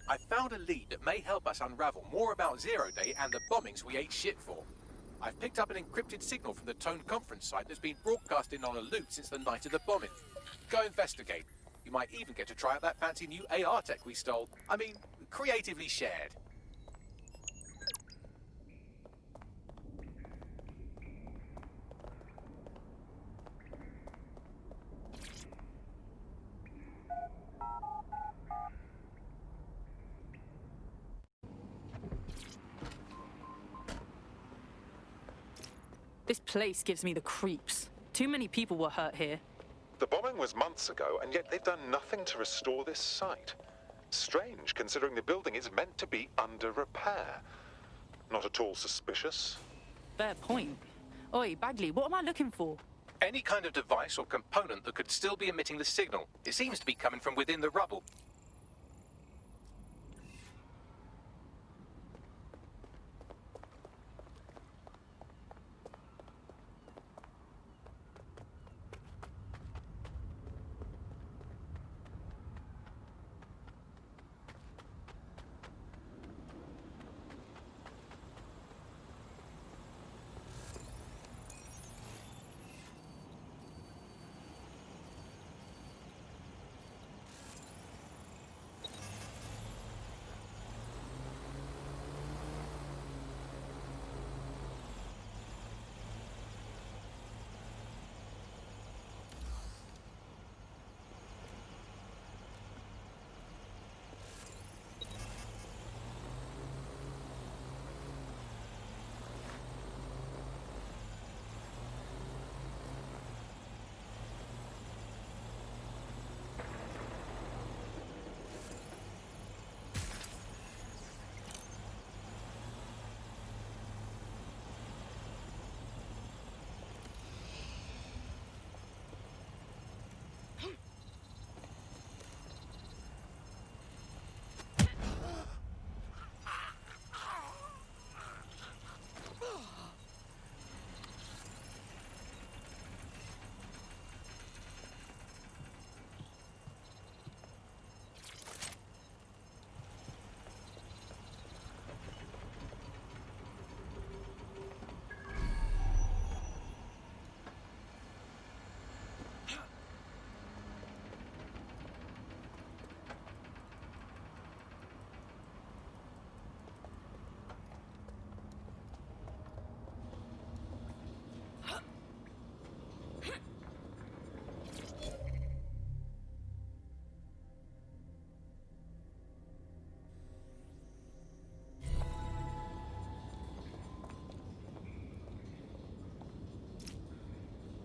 I found a lead that may help us unravel more about Zero Day and the bombings we ate shit for. I've picked up an encrypted signal from the Tone conference site that's been broadcasting on a loop since the night of the bombing. Go investigate. You might even get to try out that fancy new AR tech we stole. I mean, creatively shared. This place gives me the creeps. Too many people were hurt here. The bombing was months ago, and yet they've done nothing to restore this site. Strange, considering the building is meant to be under repair. Not at all suspicious. Fair point. Oi, Bagley, what am I looking for? Any kind of device or component that could still be emitting the signal. It seems to be coming from within the rubble.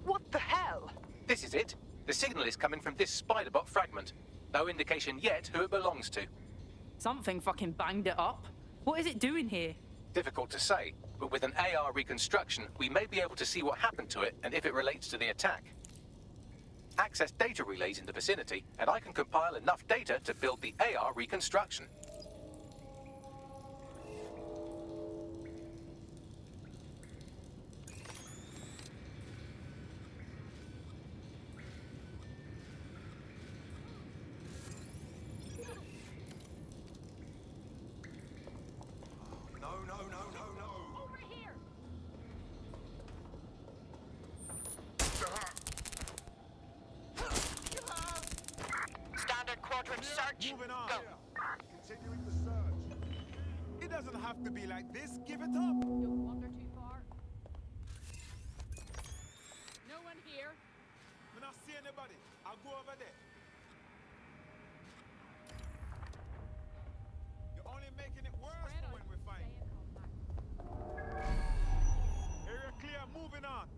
What the hell? This is it. The signal is coming from this spiderbot fragment. No indication yet who it belongs to. Something fucking banged it up. What is it doing here? Difficult to say, but with an AR reconstruction, we may be able to see what happened to it and if it relates to the attack. Access data relays in the vicinity, and I can compile enough data to build the AR reconstruction. Moving on. Go. Continuing the search. It doesn't have to be like this. Give it up. Don't wander too far. No one here. When I see anybody, I'll go over there. You're only making it worse Spread for out. when we fight. Stay in contact. Area clear. Moving on.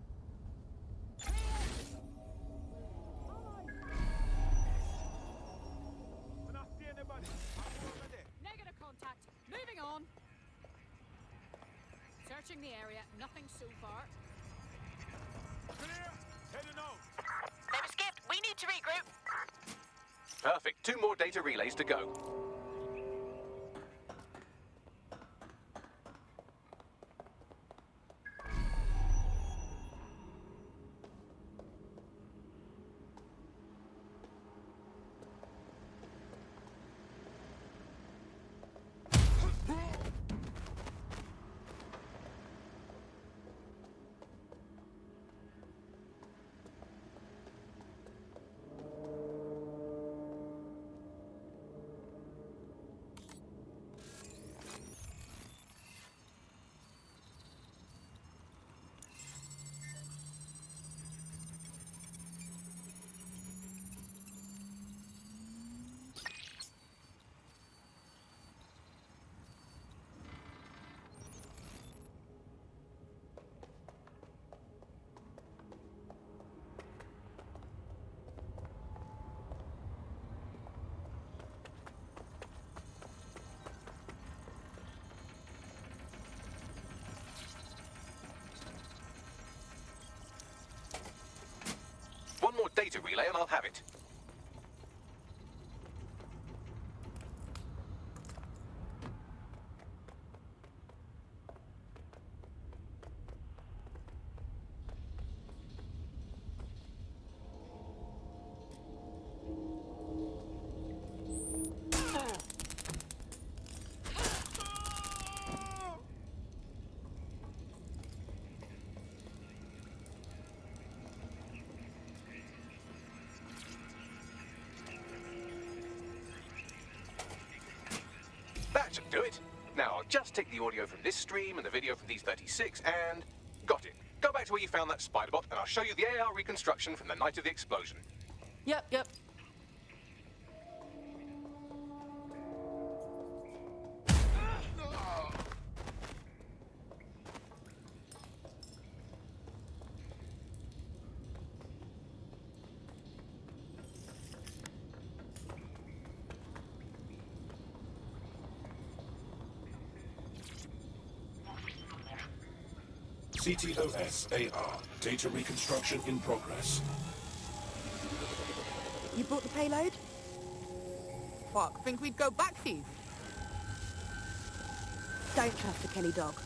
When I see anybody, I'll go over there. Negative contact. Moving on. Searching the area. Nothing so far. Clear. Heading out. They've escaped. We need to regroup. Perfect. 2 more data relays to go. data relay and I'll have it. That should do it. Now, I'll just take the audio from this stream and the video from these 36 and... Got it. Go back to where you found that spider bot and I'll show you the AR reconstruction from the night of the explosion. Yep. CTOS AR. Data reconstruction in progress. You brought the payload? Fuck, think we'd go back to you? Don't trust the Kelly dog.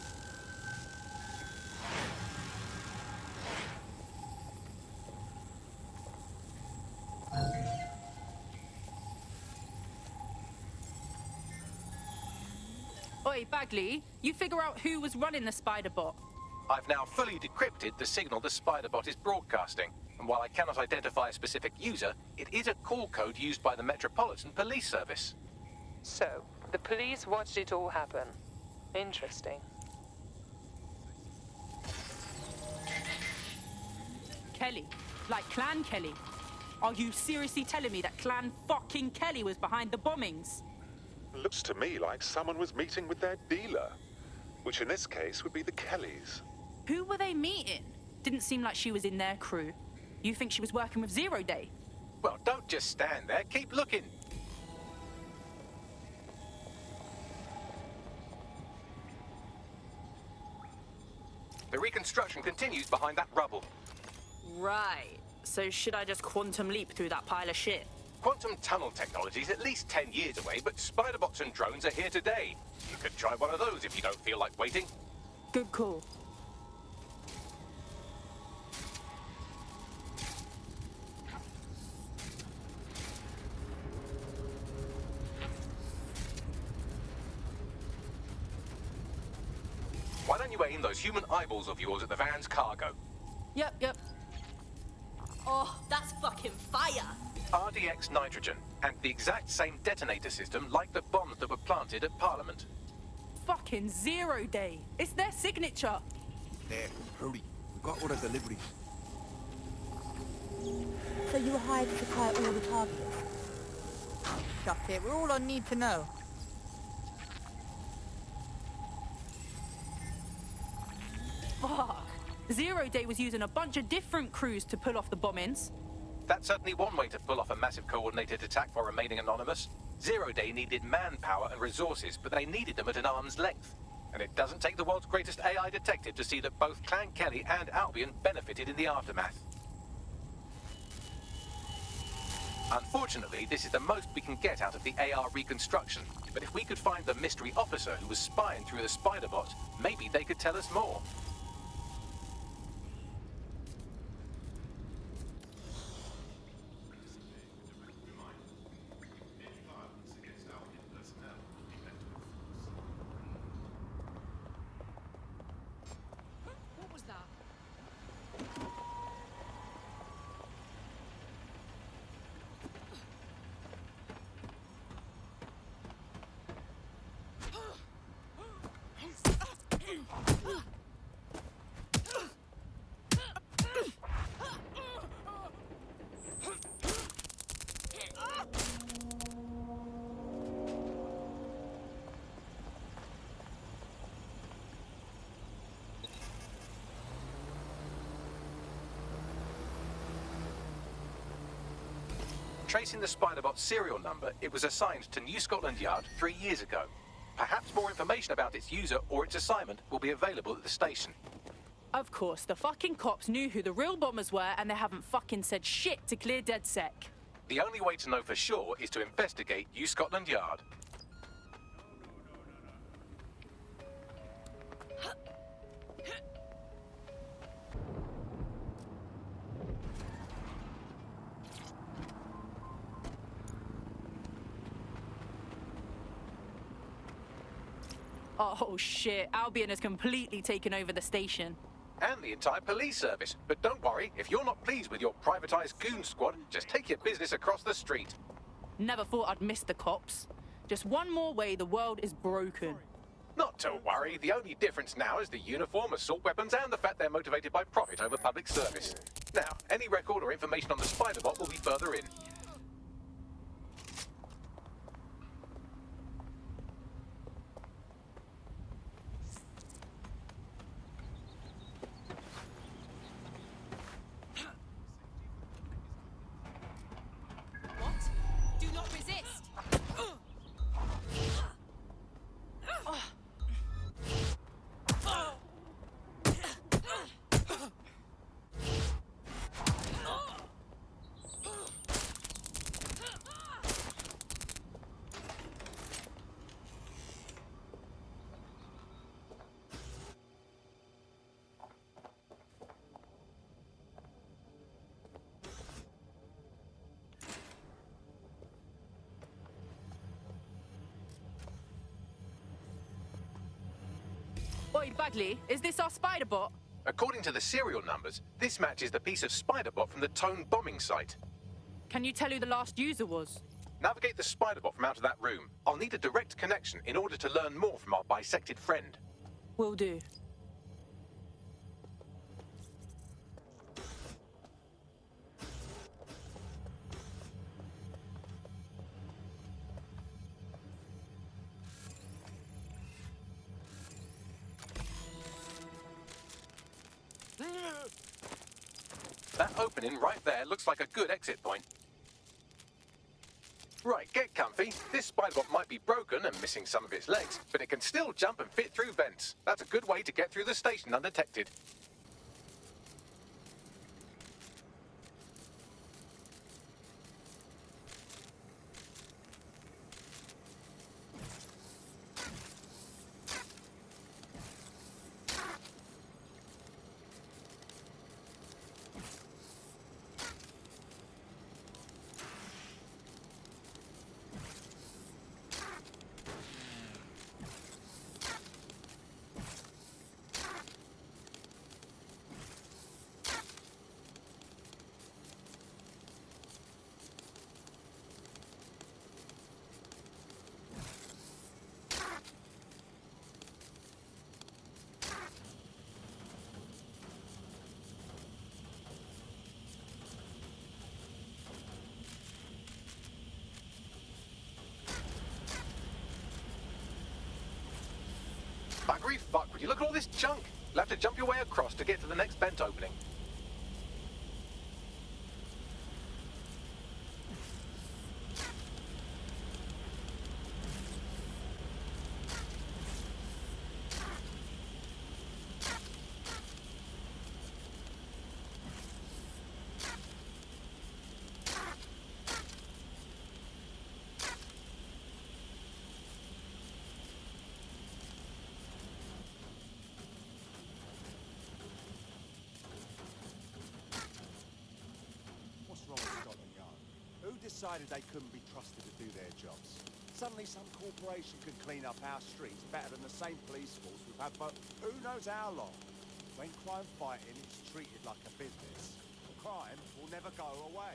Oi, Bagley, you figure out who was running the spider bot. I've now fully decrypted the signal the spider bot is broadcasting, and while I cannot identify a specific user, it is a call code used by the Metropolitan Police Service. So, the police watched it all happen. Interesting. Kelly. Like Clan Kelly. Are you seriously telling me that Clan fucking Kelly was behind the bombings? Looks to me like someone was meeting with their dealer, which in this case would be the Kellys. Who were they meeting? Didn't seem like she was in their crew. You think she was working with Zero Day? Well, don't just stand there, keep looking. The reconstruction continues behind that rubble. Right. So should I just quantum leap through that pile of shit? Quantum tunnel technology is at least 10 years away, but spider bots and drones are here today. You could try one of those if you don't feel like waiting. Good call. Why don't you aim those human eyeballs of yours at the van's cargo? Yep. Oh, that's fucking fire! RDX nitrogen, and the exact same detonator system like the bombs that were planted at Parliament. Fucking Zero Day. It's their signature. There, hurry. We've got all the deliveries. So you were hired to supply all the targets? Shut it, we're all on need to know. Fuck. Zero Day was using a bunch of different crews to pull off the bombings. That's certainly one way to pull off a massive coordinated attack while remaining anonymous. Zero Day needed manpower and resources, but they needed them at an arm's length. And it doesn't take the world's greatest AI detective to see that both Clan Kelly and Albion benefited in the aftermath. Unfortunately, this is the most we can get out of the AR reconstruction. But if we could find the mystery officer who was spying through the spider bot, maybe they could tell us more. What was that? Tracing the Spiderbot's serial number, it was assigned to New Scotland Yard 3 years ago. Perhaps more information about its user or its assignment will be available at the station. Of course, the fucking cops knew who the real bombers were and they haven't fucking said shit to clear DedSec. The only way to know for sure is to investigate New Scotland Yard. Oh shit, Albion has completely taken over the station. And the entire police service. But don't worry, if you're not pleased with your privatized goon squad, just take your business across the street. Never thought I'd miss the cops. Just one more way the world is broken. Not to worry, the only difference now is the uniform, assault weapons, and the fact they're motivated by profit over public service. Now, any record or information on the spider bot will be further in. What? Do not resist. Oi, Bagley, is this our spider bot? According to the serial numbers, this matches the piece of spider bot from the Tone bombing site. Can you tell who the last user was? Navigate the spider bot from out of that room. I'll need a direct connection in order to learn more from our bisected friend. Will do. That opening right there looks like a good exit point. Right, get comfy. This spider bot might be broken and missing some of its legs, but it can still jump and fit through vents. That's a good way to get through the station undetected. Buggery fuck, would you look at all this junk? You'll have to jump your way across to get to the next vent opening. Decided they couldn't be trusted to do their jobs. Suddenly some corporation could clean up our streets better than the same police force we've had for who knows how long. When crime fighting is treated like a business, crime will never go away.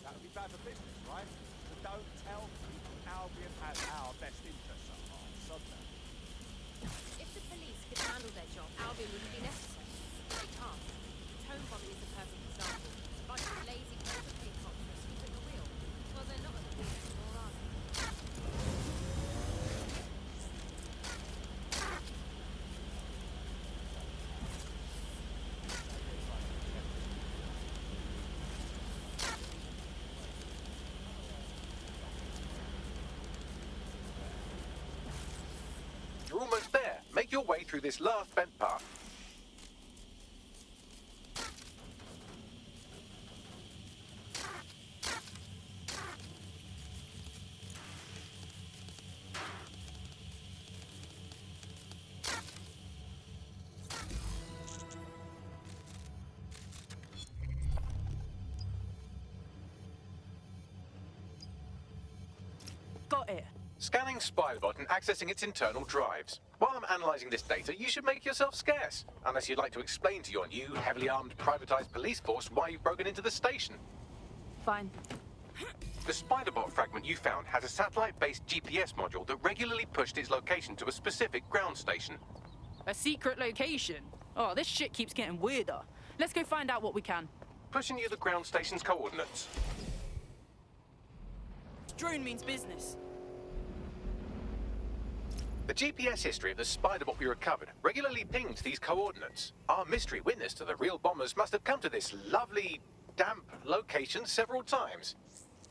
That would be bad for business, right? So don't tell me Albion has our best interests at heart, sod that. If the police could handle their job, Albion wouldn't be necessary. They can't. Tone bombing is a perfect example. Like the lazy overpaid cops for a sweep at the wheel. Well, they're not at the wheel anymore, are they? You're almost there. Make your way through this last vent path. Scanning Spiderbot and accessing its internal drives. While I'm analysing this data, you should make yourself scarce. Unless you'd like to explain to your new, heavily armed, privatised police force why you've broken into the station. Fine. The Spiderbot fragment you found has a satellite-based GPS module that regularly pushed its location to a specific ground station. A secret location? Oh, this shit keeps getting weirder. Let's go find out what we can. Pushing you the ground station's coordinates. Drone means business. The GPS history of the Spiderbot we recovered regularly pinged these coordinates. Our mystery witness to the real bombers must have come to this lovely, damp location several times.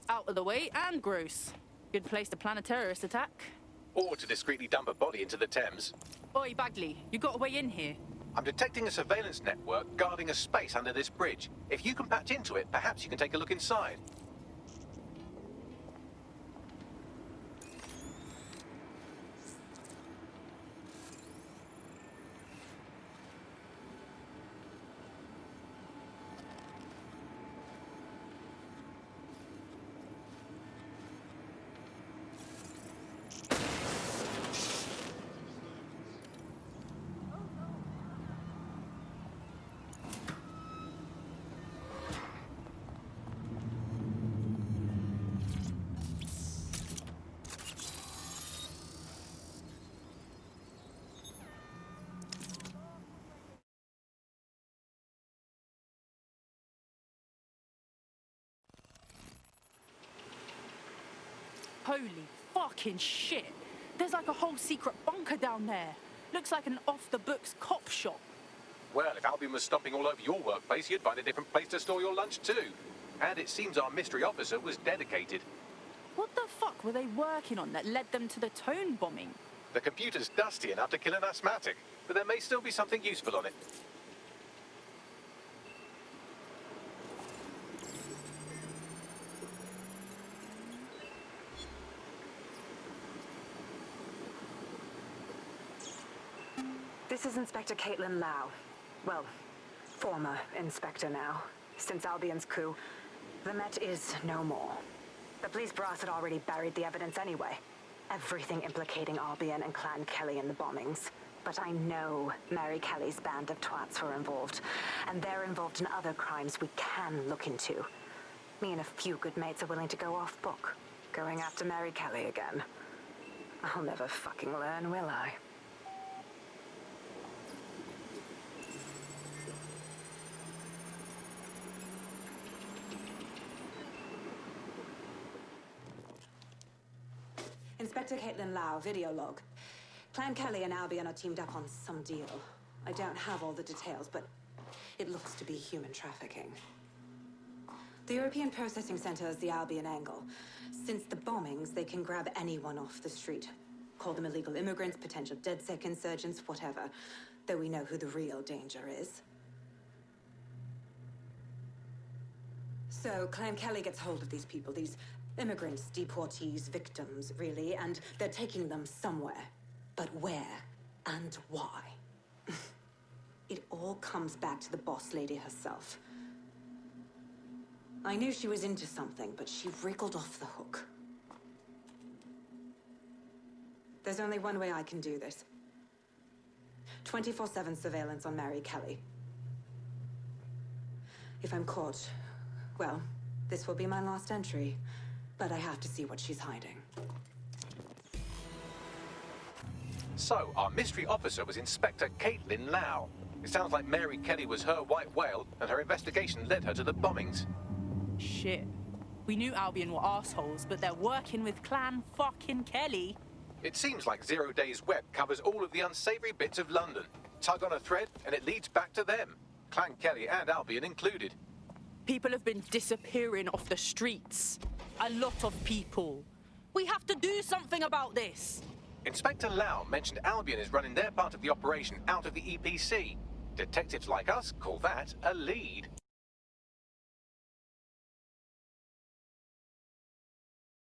Out of the way and gross. Good place to plan a terrorist attack. Or to discreetly dump a body into the Thames. Oi, Bagley, you got a way in here? I'm detecting a surveillance network guarding a space under this bridge. If you can patch into it, perhaps you can take a look inside. Holy fucking shit. There's like a whole secret bunker down there. Looks like an off-the-books cop shop. Well, if Albion was stomping all over your workplace, you'd find a different place to store your lunch too. And it seems our mystery officer was dedicated. What the fuck were they working on that led them to the Tone bombing? The computer's dusty enough to kill an asthmatic, but there may still be something useful on it. This is Inspector Caitlin Lau. Well, former inspector now. Since Albion's coup, the Met is no more. The police brass had already buried the evidence anyway. Everything implicating Albion and Clan Kelly in the bombings. But I know Mary Kelly's band of twats were involved, and they're involved in other crimes we can look into. Me and a few good mates are willing to go off book, going after Mary Kelly again. I'll never fucking learn, will I? Inspector Caitlin Lau, video log. Clan Kelly and Albion are teamed up on some deal. I don't have all the details, but it looks to be human trafficking. The European Processing Center is the Albion angle. Since the bombings, they can grab anyone off the street. Call them illegal immigrants, potential DedSec insurgents, whatever. Though we know who the real danger is. So Clan Kelly gets hold of these people, these immigrants, deportees, victims, really, and they're taking them somewhere. But where and why? It all comes back to the boss lady herself. I knew she was into something, but she wriggled off the hook. There's only one way I can do this. 24/7 surveillance on Mary Kelly. If I'm caught, well, this will be my last entry. But I have to see what she's hiding. So, our mystery officer was Inspector Caitlin Lau. It sounds like Mary Kelly was her white whale, and her investigation led her to the bombings. Shit. We knew Albion were assholes, but they're working with Clan fucking Kelly. It seems like 0 Day's web covers all of the unsavory bits of London. Tug on a thread, and it leads back to them. Clan Kelly and Albion included. People have been disappearing off the streets. A lot of people. We have to do something about this. Inspector Lau mentioned Albion is running their part of the operation out of the EPC. Detectives like us call that a lead.